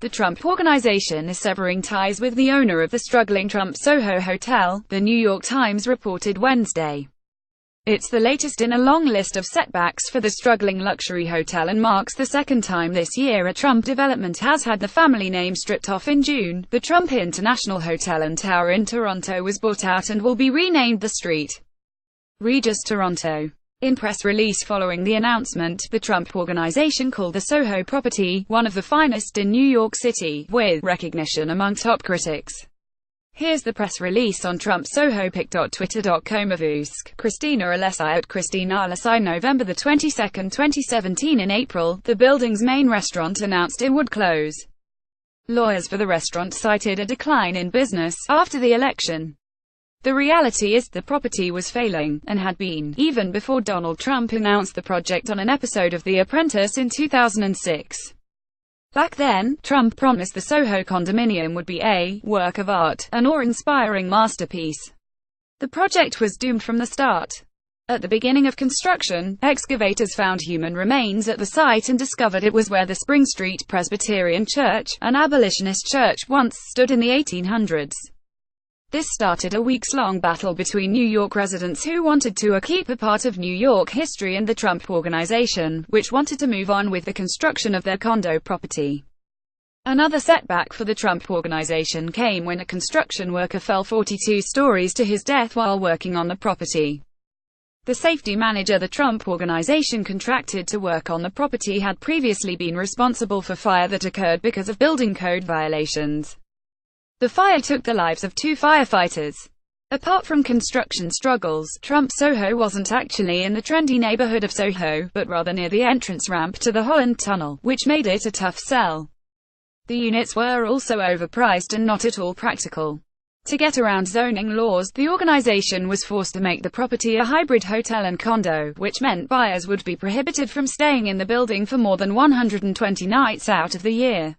The Trump Organization is severing ties with the owner of the struggling Trump SoHo hotel, The New York Times reported Wednesday. It's the latest in a long list of setbacks for the struggling luxury hotel and marks the second time this year a Trump development has had the family name stripped off. In June, the Trump International Hotel and Tower in Toronto was bought out and will be renamed the Street Regis Toronto. In press release following the announcement, the Trump Organization called the Soho property one of the finest in New York City, with recognition among top critics. Here's the press release on Trump SoHo pic.twitter.com/. Christina Alessi at Christina Alessi. November 22, 2017. In April, the building's main restaurant announced it would close. Lawyers for the restaurant cited a decline in business after the election. The reality is, the property was failing, and had been, even before Donald Trump announced the project on an episode of The Apprentice in 2006. Back then, Trump promised the Soho condominium would be a work of art, an awe-inspiring masterpiece. The project was doomed from the start. At the beginning of construction, excavators found human remains at the site and discovered it was where the Spring Street Presbyterian Church, an abolitionist church, once stood in the 1800s. This started a weeks-long battle between New York residents who wanted to keep a part of New York history and the Trump Organization, which wanted to move on with the construction of their condo property. Another setback for the Trump Organization came when a construction worker fell 42 stories to his death while working on the property. The safety manager the Trump Organization contracted to work on the property had previously been responsible for fire that occurred because of building code violations. The fire took the lives of 2 firefighters. Apart from construction struggles, Trump SoHo wasn't actually in the trendy neighborhood of Soho, but rather near the entrance ramp to the Holland Tunnel, which made it a tough sell. The units were also overpriced and not at all practical. To get around zoning laws, the organization was forced to make the property a hybrid hotel and condo, which meant buyers would be prohibited from staying in the building for more than 120 nights out of the year.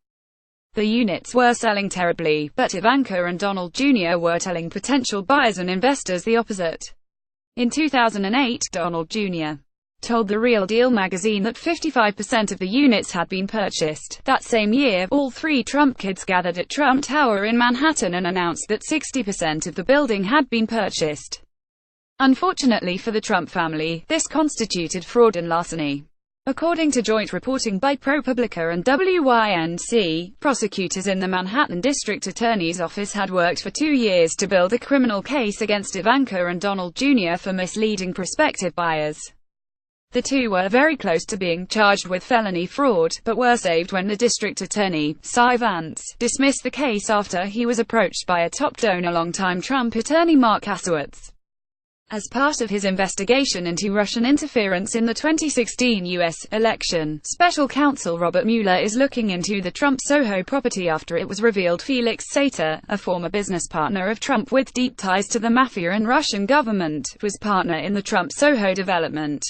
The units were selling terribly, but Ivanka and Donald Jr. were telling potential buyers and investors the opposite. In 2008, Donald Jr. told The Real Deal magazine that 55% of the units had been purchased. That same year, all 3 Trump kids gathered at Trump Tower in Manhattan and announced that 60% of the building had been purchased. Unfortunately for the Trump family, this constituted fraud and larceny. According to joint reporting by ProPublica and WYNC, prosecutors in the Manhattan District Attorney's Office had worked for 2 years to build a criminal case against Ivanka and Donald Jr. for misleading prospective buyers. The two were very close to being charged with felony fraud, but were saved when the district attorney, Cy Vance, dismissed the case after he was approached by a top donor, longtime Trump attorney Mark Kasowitz. As part of his investigation into Russian interference in the 2016 U.S. election, special counsel Robert Mueller is looking into the Trump SoHo property after it was revealed Felix Sater, a former business partner of Trump with deep ties to the mafia and Russian government, was partner in the Trump SoHo development.